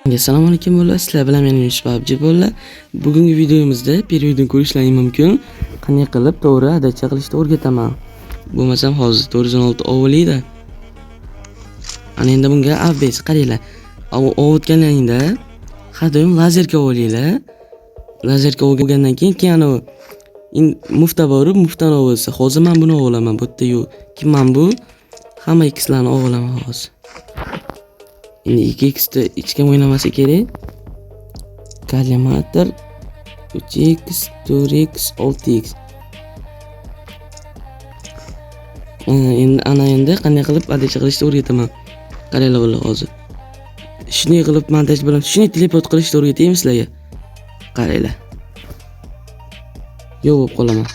Assalomu alaykum bo'llar. Sizlar bilan men Yusuf Abji bo'llar. Bugungi videomizda periyodni ko'rishlaring mumkin. Qanday qilib to'g'ri adacha qilishni o'rgataman. Bo'lmasam hozir 416 ovlaydi. Ana endi bunga ABS qaranglar. Ovutganlaringda hadom lazerga o'ylaylar. Lazerga o'lgandan keyin mufta borib muftani olsa. Hozir men buni olaman. Bu yerda yo'q. Kimman bu? Hamma ikkisini olaman hozir. Endi 2x da hech kim o'ynamasa kerak. Kallimator 3x, 4x, 6x. Endi qanday qilib adacha qilishni o'rgataman. Qaranglar bo'llar hozir. Shunday qilib montaj bilan shunday teleport qilishni o'rgataymi sizlarga. Qaranglar. Yo'q bo'lib qolaman.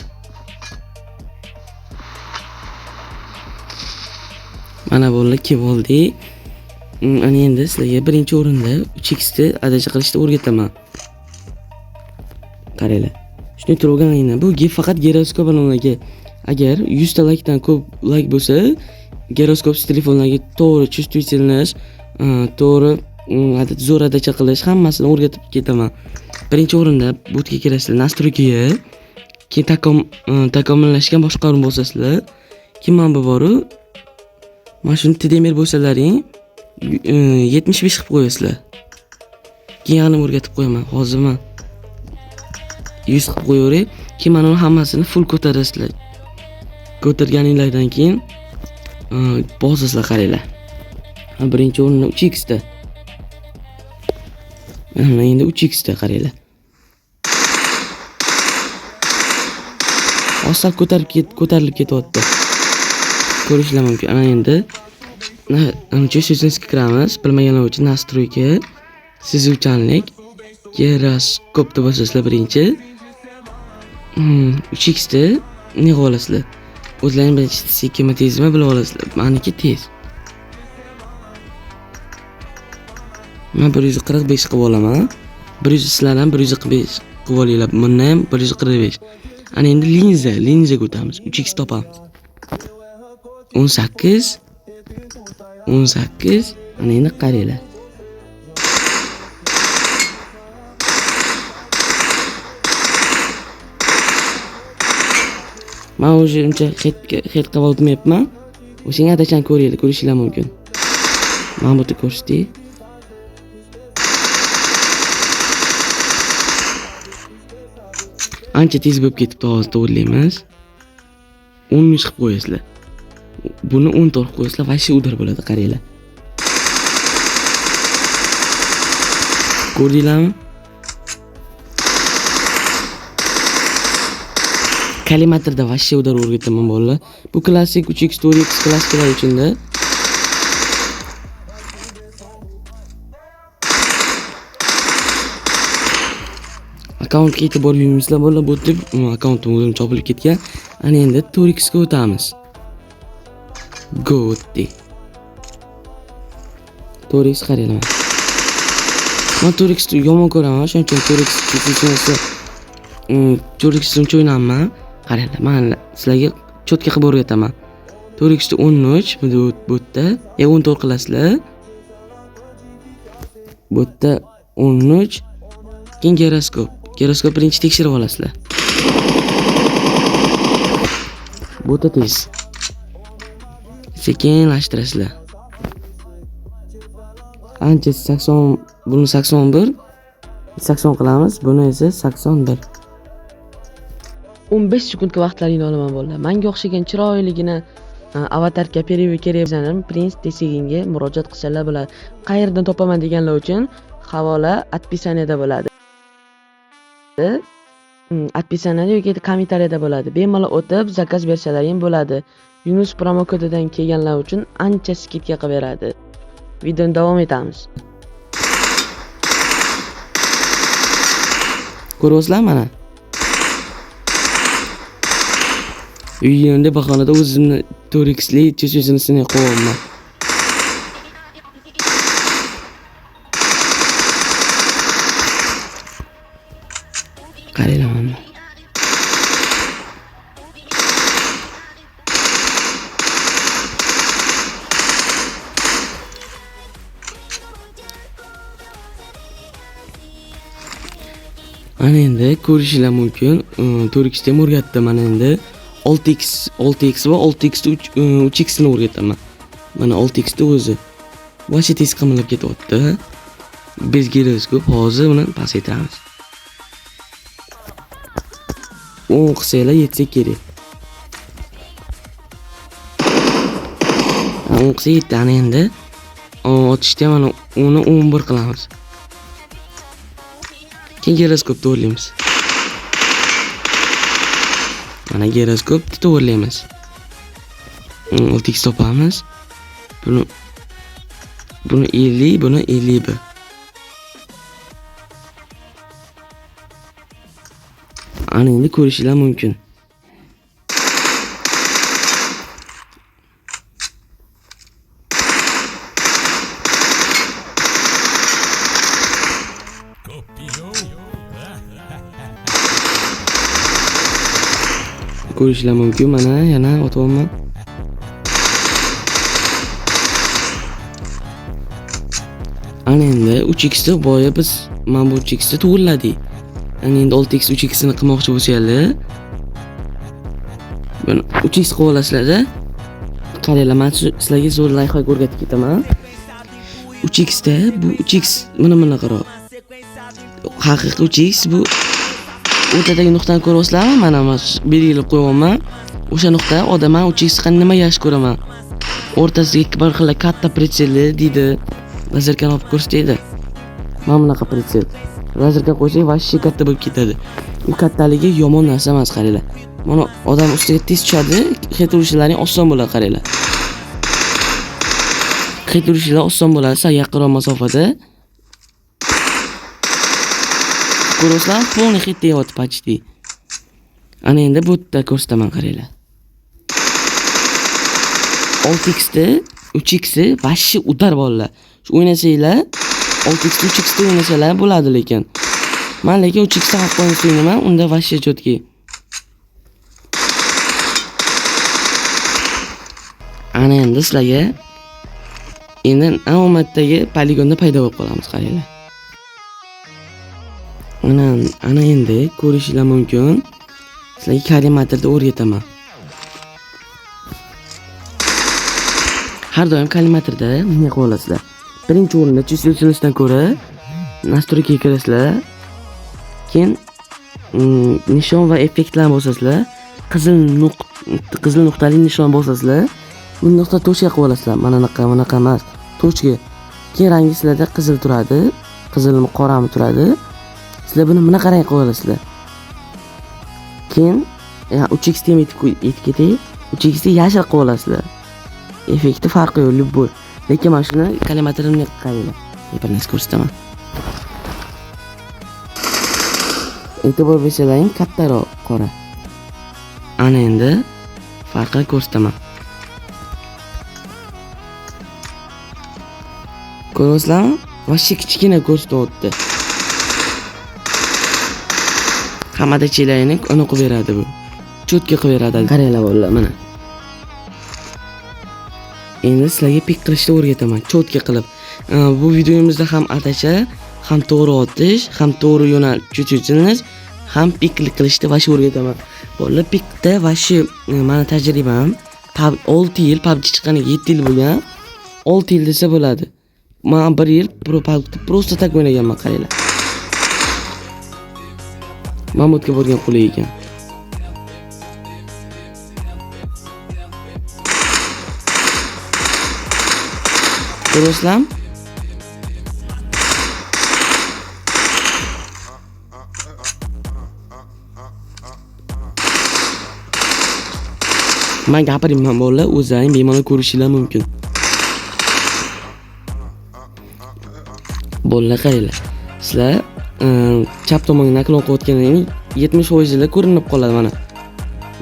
Mana bo'ldi, kim bo'ldi? Ana endi sizlarga birinchi o'rinda 3x da adacha qilishni o'rgataman. Qaranglar. Shunday turganingdan bu faqat giroskop bilan agar 100 ta likedan ko'p like bo'lsa, giroskop telefonlarga to'g'ri чувствительность, to'g'ri zo'r adacha qilish hammasini o'rgatib ketaman. Birinchi o'rinda botga kirasizlar, настройкаga, keyin takomillashgan boshqaruv bosasizlar. Keyin mana bu boru. Mana shuni TDMR bo'lsalaring 75 qilib qo'yasizlar. Keyin o'rgatib qo'yaman. Hozir men 100 qilib qo'yaveray. Keyin mana uni hammasini full ko'tarasizlar. Ko'targaninglardan keyin bosasizlar, qaranglar. Birinchi o'rinda 3x da. Mana endi 3x da qaranglar. Osal ko'tarilib ketyapti. Ko'rishlar mumkin. Ana endi Чувствительность kiramiz. Bilmaganlar uchun настройка, sezuvchanlik, giroskop deb bosasizlar birinchi. 3x da ne qilib olasizlar? O'zlaring birinchi sekinmi tezmi bilib olasizlar. Meniki tez. Men 145 qilib olaman. 100 sizlar ham 145 qilib olinglar. Bunda ham 145. Ana endi linzaga o'tamiz. 3x topamiz. 18. Ana endi qaranglar. Men o'zimcha hit qilib o'tmayapman. O'shanga adachani ko'rishinglar mumkin. Mana bu yerda ko'rsatdik. Ancha tez bo'lib ketibdi, hozir to'g'rilaymiz. 10 qilib qo'yasizlar. Buni 10 to'g'ri qo'yasizlar, vashi udar bo'ladi, qaranglar. Ko'rdinglarmi? Kallimatorda vashi udar o'rgataman bolalar. Bu klassik 3x, 4x klassikalar uchunda. Akkauntga yetib borib yurmaysizlar bolalar, bu deb akkauntim o'zim chopilib ketgan. Ana endi 4x ga o'tamiz. Go'ti. 4x qaranglar. Men 4x ni yomon ko'raman, shuning uchun 4x tushunsa 4x uchun o'ynaman. Qaranglar, men sizlarga cho'tka qilib o'rgataman. 4x da 13 bu yerda, 14 qilasizlar. Bu yerda 13. Keyin giroskop. Giroskop birinchi tekshirib olasizlar. Bu yerda tez. Sekinlashtirasizlar. Ancha 80, buni 81, 80 qilamiz, buni esa 81. 15 sekundga vaqtlaringni olaman bolalar. Menga o'xshagan chiroyligina avatarga kerak Prince Teseginga murojaat qilsalar bo'ladi. Qayerdan topaman deganlar uchun havola отписаниеda bo'ladi. Отписаниеda yoki kommentariyada bo'ladi. Bemalol o'tib zakaz bersalaring bo'ladi. Yunus promo kodidan kelganlar uchun ancha skidka qilib beradi. Videoni davom etamiz. Ko'ryapsizlar mana. Uyimda bahonada o'zimni 4x li chechesini sinay qo'yaman. Qaranglar mana. Mana endi ko'rishinglar mumkin. 4x da o'rgatdim mana endi. 6x va 6x da 3x ni o'rgataman. Mana 6x da o'zi. Vosh tez qimirlab ketyapti. Biz giroskop hozir uni pasaytiramiz. 10 qilsanglar yetsa kerak. 10 qilsa yetdi ana endi. Otishda mana uni 11 qilamiz. Keyin giroskopni to'g'rilaymiz. Mana giroskopni to'g'rilaymiz. 6x topamiz. Buni 50, buni 51. Ana endi ko'rishinglar mumkin. Ko'rishinglar mumkin, mana yana otyapman. Ana endi 3x da boya biz mana bu 3x da to'g'riladik. Ana endi 6x 3x ni qilmoqchi bo'lsanglar, buni 3x qilib olasizlar-da. Qaranglar, men sizlarga zo'r layha o'rgatib ketaman. 3x da bu 3x mana qarang. Haqiqiy 3x bu o'rtadagi nuqtani ko'ryapsizlarmi? Mana belgilab qo'yapman. O'sha nuqta odam men 3x qani nima yaxshi ko'raman. O'rtasiga bir xil katta pretselli deydi. Lazerkan olib ko'rsatadi. Mana bunaqa pretsel. Lazerkan qo'ysak vashshi katta bo'lib ketadi. U kattaligi yomon narsa emas, qaranglar. Mana odam ustiga tez tushadi, hit urishlarining oson bo'ladi, qaranglar. Hit urishlar oson bo'ladi, sal yaqinroq masofada. Ko'rasizlar, polni hit deyapti почти. Ana endi bu yerda ko'rsataman, qaranglar. 6x da 3x vashshi udar bolalar. Shu o'ynasanglar 6x 3x da o'ynasalar bo'ladi lekin. Men lekin 3x da haq o'ynayman, unda vashshi chotki. Ana endi sizlarga endi alomatdagi poligonda paydo bo'lib qolamiz, qaranglar. Ana endi ko'rishinglar mumkin. Sizlarga kallimatorda o'rgataman. Har doim kallimatorda nima qilib olasizlar? Birinchi o'rinda chizilishdan ko'ra настройкаga kirasizlar. Keyin nishon va effektlarni bosasizlar. Qizil nuqtali nishon bosasizlar. Bu nuqta to'shga qilib olasizlar. Mana bunaqa emas. To'shga. Keyin rangi sizlarda qizil turadi. Qizilmi, qorami turadi. Sizlar buni bunaqa rang qilib olasizlar. Keyin 3x ga yetib ketay. 3x ga yashil qilib olasizlar. Effekti farqi yo'q, любой. Lekin mana shuni kallimatorimni qaranglar. Bir narsa ko'rsataman. E'tibor bersalaring, kattaroq qora. Ana endi farqini ko'rsataman. Ko'rasizlarmi? Vashshi kichkina ko'rsatyapti. Hammada chelayni uni qilib beradi bu. Cho'tga qilib beradi. Qaranglar bolalar, mana. Endi sizlarga pik qilishni o'rgataman, cho'tga qilib. Bu videomizda ham atacha, ham to'g'ri otish, ham to'g'ri yo'nalish, ham pik qilishni vashshi o'rgataman. Bolalar, pikda vashshi mana tajribam 6 yil PUBG chiqqaniga 7 yil bo'lgan. 6 yil desa bo'ladi. Men 1 yil просто tak o'ynaganman, qaranglar. Mamutga borgan qulay ekan. Ko'rasizlarmi? Men gapirayman bolalar, o'zlaring bemalol ko'rishinglar mumkin. Bolalar, qaranglar. Sizlar chap tomonga naklon qilayotganingni 70% ko'rinib qoladi mana.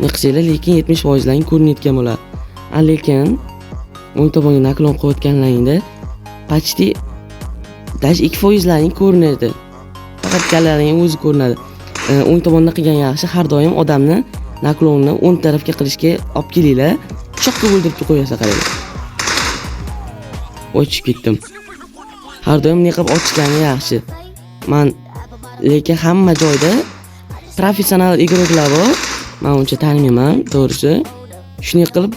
Ne qilsanglar, lekin 70% ko'rinayotgan bo'ladi. Lekin o'ng tomonga naklon qilayotganlaringda почти даже 2% ko'rinadi. Faqat kallalaring o'zi ko'rinadi. O'ng tomonda qilgan yaxshi, har doim odamni naklonni o'ng tarafga qilishga olib kelinglar. Cho'qqa o'ldirib qo'yasiz, qaranglar. Ochib ketdim. Har doim ne qilib ochgani yaxshi. Men lekin hamma joyda professional игрокlar bor. Men uncha tanimayman, to'g'risi. Shunday qilib,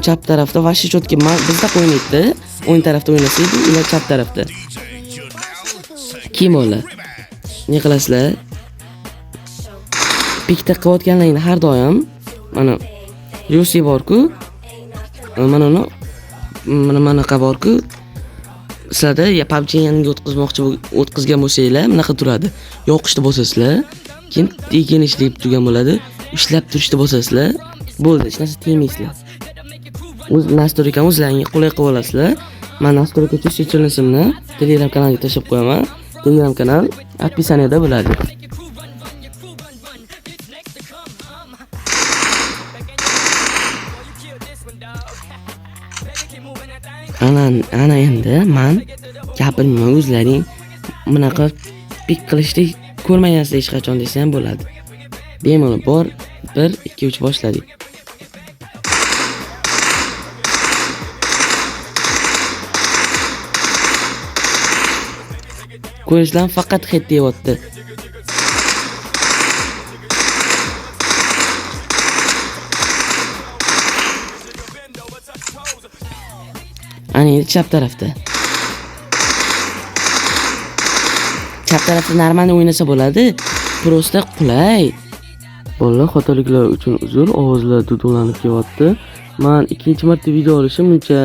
chap tarafda vashi chotki bizda o'ynaydi. O'ng tarafda o'ynasaydi, ular chap tarafda. Kim ular? Ne qilasizlar? Pikta qilayotganlaringni har doim mana Yosi bor-ku, mana uni mana bor-ku, sizlarda PUBG yangi o'tkazgan bo'lsanglar, bunaqa turadi. Yoqishni bosasizlar, keyin teginish deb turgan bo'ladi. Ushlab turishni bosasizlar, bo'ldi, hech narsa tegmaysizlar. O'z nastroykani o'zlaringiz qulay qilib olasizlar. Men nastroyka chechilishimni Telegram kanaliga tashlab qo'yaman. Telegram kanal описаниеda bo'ladi. Ana endi men gapirmayman, o'zlaring bunaqa pik qilishni ko'rmaysizlar hech qachon desa ham bo'ladi. Bemalol bor 1 2 3 boshladik. Ko'rishlar faqat hit deyapti. Ana endi chap tarafda. Chap tarafda normal o'ynasa bo'ladi. Prosta qulay. Bolalar, xatoliklar uchun uzr, ovozlar dudulanib kelyapti. Men ikkinchi marta video olishim uncha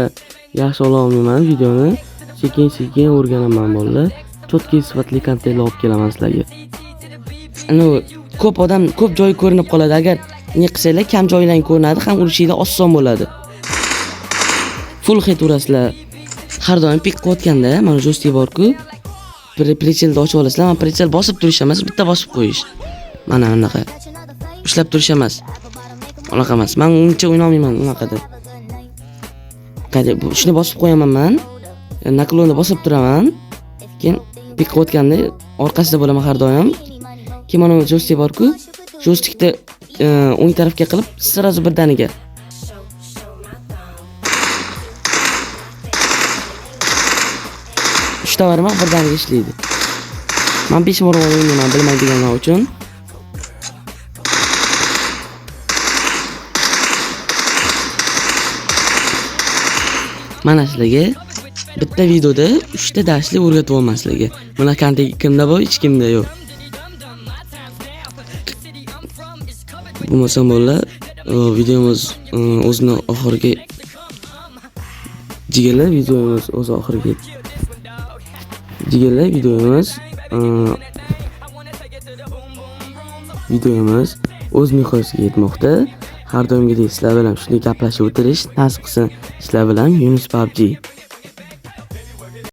yaxshi ola olmayman videoni. Sekin-sekin o'rganaman bolalar. Chotki sifatli kontentlar olib kelaman sizlarga. Ko'p odam ko'p joy ko'rinib qoladi. Agar ne qilsanglar kam joylarni ko'rinadi, ham urishinglar oson bo'ladi. Full hit urasizlar. Har doim pik qilayotganda mana joystick bor-ku, prechelni ochib olasizlar. Men prechel bosib turish emas, bitta bosib qo'yish. Mana bunaqa. Ushlab turish emas. Unaqa emas. Men uncha o'yna olmayman unaqada. Qani shuni bosib qo'yaman men. Naklonni bosib turaman. Keyin pik qilayotganda orqasida bo'laman har doim. Keyin mana joystick bor-ku, joystickni o'ng tarafga qilib, sirazu birdaniga. Uchta barmoq birdaniga ishlaydi. Men 5 bor o'ynayman bilmaydiganlar uchun. Mana sizlarga bitta videoda 3 ta darslik o'rgatib olmaslarga. Buni kontent kimda bor, hech kimda yo'q. Bo'lmasa bolalar, videomiz o'zini oxiriga jigarlar, videomiz o'z oxiriga jigarlar, videomiz o'z nihoyasiga yetmoqda. Har doimgidek sizlar bilan shunday gaplashib o'tirish nasib qilsin. Sizlar bilan Yunus PUBG.